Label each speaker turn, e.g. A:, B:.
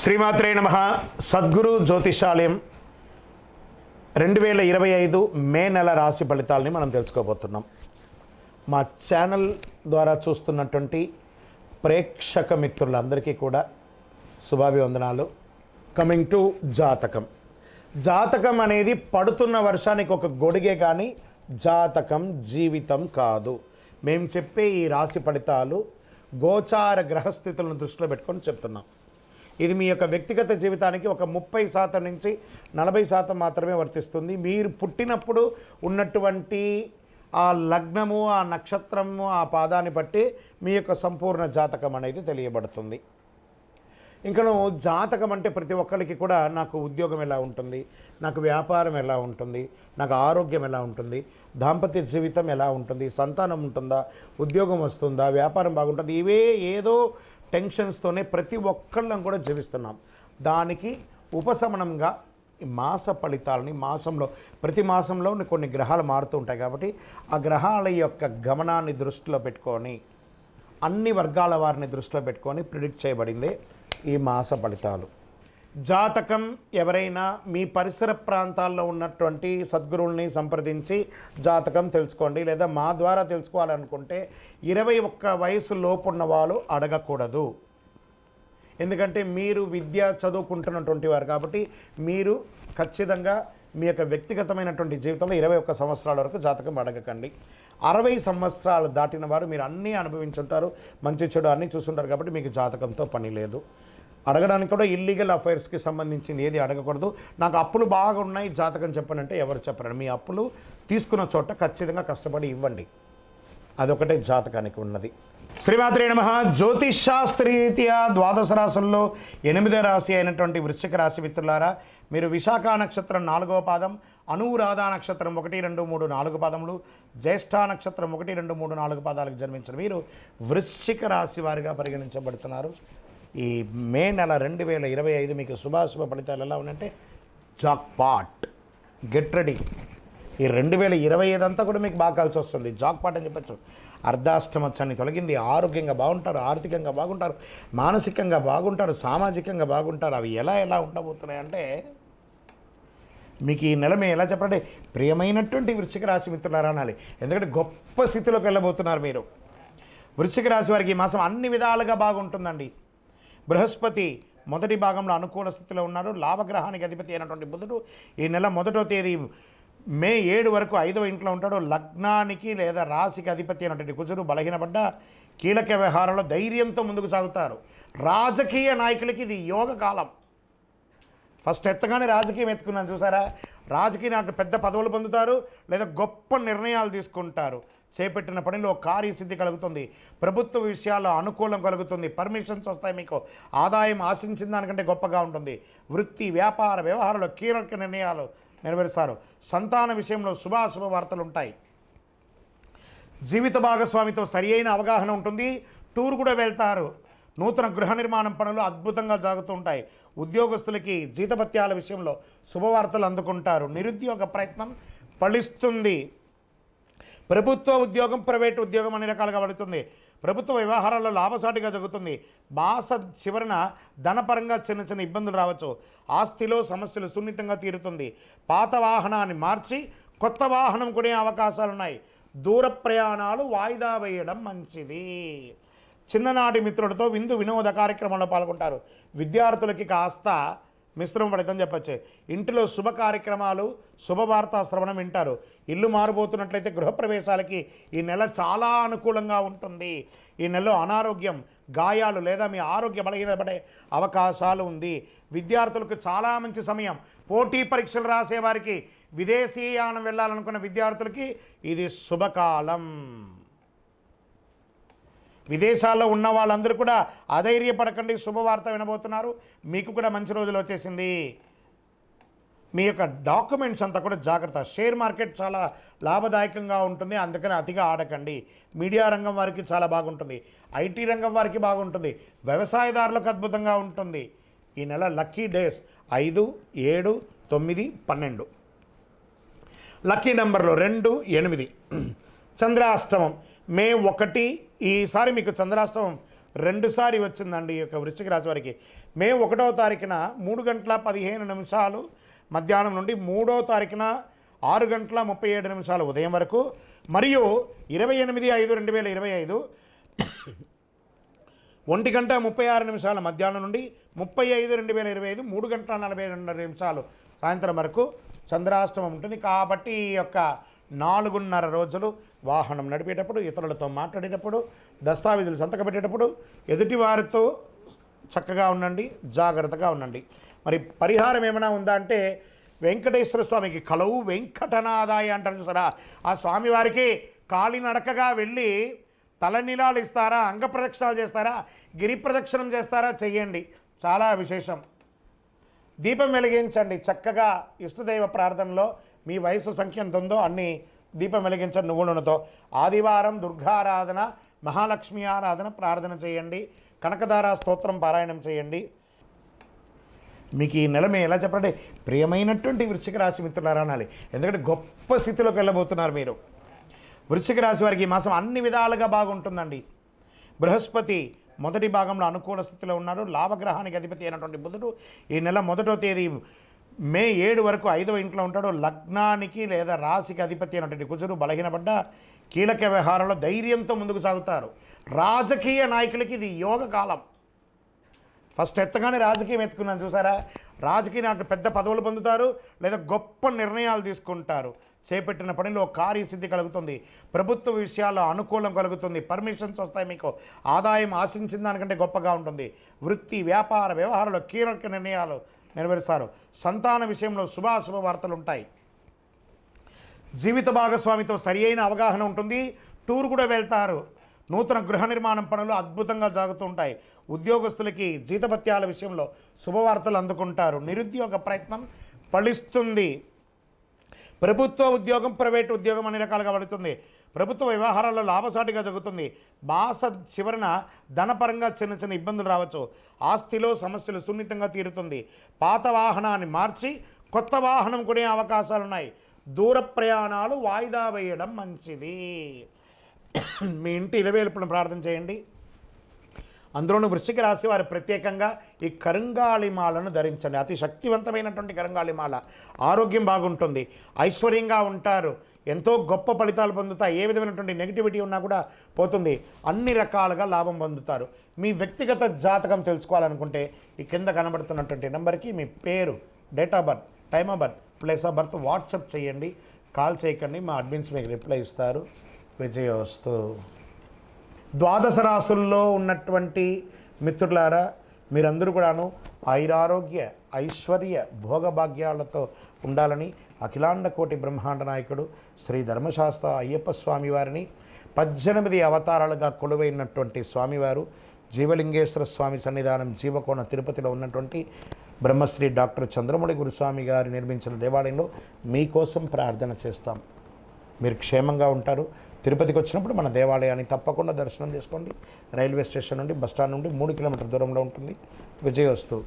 A: శ్రీమాత్రే నమః. సద్గురు జ్యోతిషాలయం 2025 మే నెల రాశి ఫలితాలని మనం తెలుసుకోబోతున్నాం. మా ఛానల్ ద్వారా చూస్తున్నటువంటి ప్రేక్షక మిత్రులందరికీ కూడా శుభాభివందనాలు. కమింగ్ టు జాతకం. జాతకం అనేది పడుతున్న వర్షానికి ఒక గొడుగే కానీ జాతకం జీవితం కాదు. మేము చెప్పే ఈ రాశి ఫలితాలు గోచార గ్రహస్థితులను దృష్టిలో పెట్టుకొని చెప్తున్నాం. ఇది మీ యొక్క వ్యక్తిగత జీవితానికి ఒక 30% నుంచి 40% మాత్రమే వర్తిస్తుంది. మీరు పుట్టినప్పుడు ఉన్నటువంటి ఆ లగ్నము, ఆ నక్షత్రము, ఆ పాదాన్ని బట్టి మీ యొక్క సంపూర్ణ జాతకం అనేది తెలియబడుతుంది. ఇంకా జాతకం అంటే ప్రతి ఒక్కరికి కూడా నాకు ఉద్యోగం ఎలా ఉంటుంది, నాకు వ్యాపారం ఎలా ఉంటుంది, నాకు ఆరోగ్యం ఎలా ఉంటుంది, దాంపత్య జీవితం ఎలా ఉంటుంది, సంతానం ఉంటుందా, ఉద్యోగం వస్తుందా, వ్యాపారం బాగుంటుంది, ఇవే ఏదో టెన్షన్స్తోనే ప్రతి ఒక్కళ్ళం కూడా జీవిస్తున్నాం. దానికి ఉపశమనంగా మాస ఫలితాలని మాసంలో ప్రతి మాసంలో కొన్ని గ్రహాలు మారుతూ ఉంటాయి కాబట్టి ఆ గ్రహాల యొక్క గమనాన్ని దృష్టిలో పెట్టుకొని అన్ని వర్గాల వారిని దృష్టిలో పెట్టుకొని ప్రిడిక్ట్ చేయబడింది ఈ మాస ఫలితాలు. జాతకం ఎవరైనా మీ పరిసర ప్రాంతాల్లో ఉన్నటువంటి సద్గురువుల్ని సంప్రదించి జాతకం తెలుసుకోండి. లేదా మా ద్వారా తెలుసుకోవాలనుకుంటే 21 వయసు లోపు ఉన్న వాళ్ళు అడగకూడదు. ఎందుకంటే మీరు విద్య చదువుకుంటున్నటువంటి వారు కాబట్టి మీరు ఖచ్చితంగా మీ యొక్క వ్యక్తిగతమైనటువంటి జీవితంలో 21 సంవత్సరాల వరకు జాతకం అడగకండి. 60 సంవత్సరాలు దాటిన వారు మీరు అన్నీ అనుభవించుంటారు, మంచి చెడు అన్నీ చూస్తుంటారు కాబట్టి మీకు జాతకంతో పని లేదు. అడగడానికి కూడా ఇల్లీగల్ అఫైర్స్కి సంబంధించింది ఏది అడగకూడదు. నాకు అప్పులు బాగా ఉన్నాయి జాతకం చెప్పనంటే ఎవరు చెప్పరండి. మీ అప్పులు తీసుకున్న చోట ఖచ్చితంగా కష్టపడి ఇవ్వండి. అదొకటే జాతకానికి ఉన్నది. శ్రీమాత్రే నమః. జ్యోతిషాస్త్రరీత్యా ద్వాదశ రాశుల్లో 8వ రాశి అయినటువంటి వృశ్చిక రాశి మిత్రులారా, మీరు విశాఖ నక్షత్రం 4వ పాదం, అనురాధ నక్షత్రం 1, 2, 3, 4 పాదములు, జ్యేష్ఠ నక్షత్రం 1, 2, 3, 4 పాదాలకు జన్మించిన మీరు వృశ్చిక రాశి వారిగా పరిగణించబడుతున్నారు. ఈ మే నెల 2025 మీకు శుభాశుభ ఫలితాలు ఎలా ఉన్నాయంటే జాక్పాట్, గెట్ రెడీ. ఈ 2025 అంతా కూడా మీకు బాగా కలిసి వస్తుంది. జాక్పాట్ అని చెప్పచ్చు. అర్ధాష్టమత్సాన్ని తొలగింది. ఆరోగ్యంగా బాగుంటారు, ఆర్థికంగా బాగుంటారు, మానసికంగా బాగుంటారు, సామాజికంగా బాగుంటారు. అవి ఎలా ఉండబోతున్నాయంటే మీకు ఈ నెల మేము ఎలా చెప్పాలంటే ప్రియమైనటువంటి వృశ్చిక రాశి మిత్రులారా అనాలి. ఎందుకంటే గొప్ప స్థితిలోకి వెళ్ళబోతున్నారు మీరు. వృశ్చిక రాశి వారికి ఈ మాసం అన్ని విధాలుగా బాగుంటుందండి. బృహస్పతి మొదటి భాగంలో అనుకూల స్థితిలో ఉన్నారు. లాభగ్రహానికి అధిపతి అయినటువంటి బుధుడు ఈ నెల 1వ తేదీ మే 7 వరకు 5వ ఇంట్లో ఉంటాడు. లగ్నానికి లేదా రాశికి అధిపతి అయినటువంటి కుజుడు బలహీనపడ్డ కీలక వ్యవహారంలో ధైర్యంతో ముందుకు సాగుతారు. రాజకీయ నాయకులకి ఇది యోగ కాలం. ఫస్ట్ ఎత్తగానే రాజకీయం ఎత్తుకున్నాను చూసారా. రాజకీయ నాయకులు పెద్ద పదవులు పొందుతారు లేదా గొప్ప నిర్ణయాలు తీసుకుంటారు. చేపట్టిన పనిలో కార్యసిద్ధి కలుగుతుంది. ప్రభుత్వ విషయాల్లో అనుకూలం కలుగుతుంది. పర్మిషన్స్ వస్తాయి. మీకు ఆదాయం ఆశించిన దానికంటే గొప్పగా ఉంటుంది. వృత్తి వ్యాపార వ్యవహారంలో కీలక నిర్ణయాలు నెరవేరుస్తారు. సంతాన విషయంలో శుభాశుభ వార్తలు ఉంటాయి. జీవిత భాగస్వామితో సరి అయిన అవగాహన ఉంటుంది. టూర్ కూడా వెళ్తారు. నూతన గృహ నిర్మాణం పనులు అద్భుతంగా సాగుతూ ఉంటాయి. ఉద్యోగస్తులకి జీతభత్యాల విషయంలో శుభవార్తలు అందుకుంటారు. నిరుద్యోగ ప్రయత్నం ఫలిస్తుంది. ప్రభుత్వ ఉద్యోగం, ప్రైవేట్ ఉద్యోగం అన్ని రకాలుగా పడుతుంది. ప్రభుత్వ వ్యవహారాల్లో లాభసాటిగా జరుగుతుంది. మాస చివరన ధనపరంగా చిన్న ఇబ్బందులు రావచ్చు. ఆస్తిలో సమస్యలు సున్నితంగా తీరుతుంది. పాత వాహనాన్ని మార్చి కొత్త వాహనం కొనే అవకాశాలు ఉన్నాయి. దూర ప్రయాణాలు వాయిదా వేయడం మంచిది. చిన్ననాటి మిత్రులతో విందు వినోద కార్యక్రమంలో పాల్గొంటారు. విద్యార్థులకి కాస్త మిశ్రమ ఫలితం చెప్పచ్చు. ఇంటిలో శుభ కార్యక్రమాలు, శుభవార్తా శ్రవణం వింటారు. ఇల్లు మారబోతున్నట్లయితే గృహప్రవేశాలకి ఈ నెల చాలా అనుకూలంగా ఉంటుంది. ఈ నెలలో అనారోగ్యం, గాయాలు లేదా మీ ఆరోగ్య బలహీనపడే అవకాశాలు ఉంది. విద్యార్థులకు చాలా మంచి సమయం. పోటీ పరీక్షలు రాసేవారికి, విదేశీయానం వెళ్ళాలనుకున్న విద్యార్థులకి ఇది శుభకాలం. విదేశాల్లో ఉన్న వాళ్ళందరూ కూడా అధైర్యపడకండి. శుభవార్త వినబోతున్నారు. మీకు కూడా మంచి రోజులు వచ్చేసింది. మీ యొక్క డాక్యుమెంట్స్ అంతా కూడా జాగ్రత్త. షేర్ మార్కెట్ చాలా లాభదాయకంగా ఉంటుంది, అందుకని అతిగా ఆడకండి. మీడియా రంగం వారికి చాలా బాగుంటుంది. ఐటీ రంగం వారికి బాగుంటుంది. వ్యవసాయదారులకు అద్భుతంగా ఉంటుంది. ఈ నెల లక్కీ డేస్ 5, 7, 9, 12. లక్కీ నెంబర్లో 2, 8. చంద్రాష్టమం మే 1. ఈసారి మీకు చంద్రాష్టమం రెండుసారి వచ్చిందండి ఈ యొక్క వృశ్చిక రాశి వారికి. మే 1వ తారీఖున 3:15 మధ్యాహ్నం నుండి 3వ తారీఖున 6:37 ఉదయం వరకు, మరియు 28/5/2025 1:36 మధ్యాహ్నం నుండి 30/5/2025 3:42 సాయంత్రం వరకు చంద్రాష్టమం ఉంటుంది. కాబట్టి ఈ యొక్క 4.5 రోజులు వాహనం నడిపేటప్పుడు, ఇతరులతో మాట్లాడేటప్పుడు, దస్తావేజులు సంతకం పెట్టేటప్పుడు ఎదుటి వారితో చక్కగా ఉండండి, జాగ్రత్తగా ఉండండి. మరి పరిహారం ఏమైనా ఉందా అంటే, వెంకటేశ్వర స్వామికి కలవు వెంకటనాదాయ అంటారు చూసారా, ఆ స్వామివారికి కాలినడకగా వెళ్ళి తలనీలాలు ఇస్తారా, అంగ ప్రదక్షిణాలు చేస్తారా, గిరి ప్రదక్షిణం చేస్తారా, చెయ్యండి, చాలా విశేషం. దీపం వెలిగించండి చక్కగా, ఇష్టదైవ ప్రార్థనలో మీ వయసు సంఖ్య ఎంత ఉందో అన్ని దీపం వెలిగించండి నువ్వుల నూనెతో. ఆదివారం దుర్గారాధన, మహాలక్ష్మి ఆరాధన ప్రార్థన చేయండి, కనకదార స్తోత్రం పారాయణం చేయండి. మీకు ఈ నెల మేము ఎలా చెప్పండి, ప్రియమైనటువంటి వృశ్చిక రాశి మిత్రులారా అనాలి, ఎందుకంటే గొప్ప స్థితిలోకి వెళ్ళబోతున్నారు మీరు. వృశ్చిక రాశి వారికి ఈ మాసం అన్ని విధాలుగా బాగుంటుందండి. బృహస్పతి మొదటి భాగంలో అనుకూల స్థితిలో ఉన్నారు. లాభగ్రహానికి అధిపతి అయినటువంటి బుధుడు ఈ నెల 1వ తేదీ మే 7 వరకు 5వ ఇంట్లో ఉంటాడు. లగ్నానికి లేదా రాశికి అధిపతి అయినటువంటి కుజుడు బలహీనపడ్డ కీలక వ్యవహారంలో ధైర్యంతో ముందుకు సాగుతారు. రాజకీయ నాయకులకి ఇది యోగ కాలం. ఫస్ట్ ఎత్తగానే రాజకీయం ఎత్తుకున్నాను చూసారా, రాజకీయ నాయకులు పెద్ద పదవులు పొందుతారు లేదా గొప్ప నిర్ణయాలు తీసుకుంటారు. చేపట్టిన పనిలో కార్యసిద్ధి కలుగుతుంది. ప్రభుత్వ విషయాల్లో అనుకూలం కలుగుతుంది. పర్మిషన్స్ వస్తాయి. మీకు ఆదాయం ఆశించిన దానికంటే గొప్పగా ఉంటుంది. వృత్తి వ్యాపార వ్యవహారంలో కీలక నిర్ణయాలు నెరవేరుస్తారు. సంతాన విషయంలో శుభాశుభ వార్తలు ఉంటాయి. జీవిత భాగస్వామితో సరి అయిన అవగాహన ఉంటుంది. టూర్ కూడా వెళ్తారు. నూతన గృహ నిర్మాణం పనులు అద్భుతంగా సాగుతూ ఉంటాయి. ఉద్యోగస్తులకి జీతభత్యాల విషయంలో శుభవార్తలు అందుకుంటారు. నిరుద్యోగ ప్రయత్నం ఫలిస్తుంది. ప్రభుత్వ ఉద్యోగం, ప్రైవేటు ఉద్యోగం అన్ని రకాలుగా పడుతుంది. ప్రభుత్వ వ్యవహారాల్లో లాభసాటిగా జరుగుతుంది. మాస చివరన ధనపరంగా చిన్న చిన్న ఇబ్బందులు రావచ్చు. ఆస్తిలో సమస్యలు సున్నితంగా తీరుతుంది. పాత వాహనాన్ని మార్చి కొత్త వాహనం కొనే అవకాశాలు ఉన్నాయి. దూర ప్రయాణాలు వాయిదా వేయడం మంచిది. మీ ఇంటి ఇలవేల్పును ప్రార్థన చేయండి. అందులోనూ వృశ్చిక రాశి వారు ప్రత్యేకంగా ఈ కరుంగాళిమాలను ధరించండి. అతి శక్తివంతమైనటువంటి కరుంగాళిమాల. ఆరోగ్యం బాగుంటుంది, ఐశ్వర్యంగా ఉంటారు, ఎంతో గొప్ప ఫలితాలు పొందుతాయి. ఏ విధమైనటువంటి నెగిటివిటీ ఉన్నా కూడా పోతుంది. అన్ని రకాలుగా లాభం పొందుతారు. మీ వ్యక్తిగత జాతకం తెలుసుకోవాలనుకుంటే ఈ కింద కనబడుతున్నటువంటి నెంబర్కి మీ పేరు, date of birth, time of birth, place of birth WhatsApp చేయండి. కాల్ చేయకండి, మా అడ్మిన్స్ మీకు రిప్లై ఇస్తారు. విజయోస్తు. ద్వాదశ రాశుల్లో ఉన్నటువంటి మిత్రులారా, మీరందరూ కూడాను ఐరారోగ్య ఐశ్వర్య భోగభాగ్యాలతో ఉండాలని అఖిలాండ కోటి బ్రహ్మాండ నాయకుడు శ్రీ ధర్మశాస్త్ర అయ్యప్ప స్వామి వారిని 18 అవతారాలుగా కొలువైనటువంటి స్వామివారు జీవలింగేశ్వర స్వామి సన్నిధానం జీవకోణ తిరుపతిలో ఉన్నటువంటి బ్రహ్మశ్రీ డాక్టర్ చంద్రమౌళి గురుస్వామి గారు నిర్మించిన దేవాలయంలో మీకోసం ప్రార్థన చేస్తాం. మీరు క్షేమంగా ఉంటారు. తిరుపతికి వచ్చినప్పుడు మన దేవాలయాన్ని తప్పకుండా దర్శనం చేసుకోండి. రైల్వే స్టేషన్ నుండి, బస్టాండ్ నుండి 3 కిలోమీటర్ల దూరంలో ఉంటుంది. విజయోస్తు.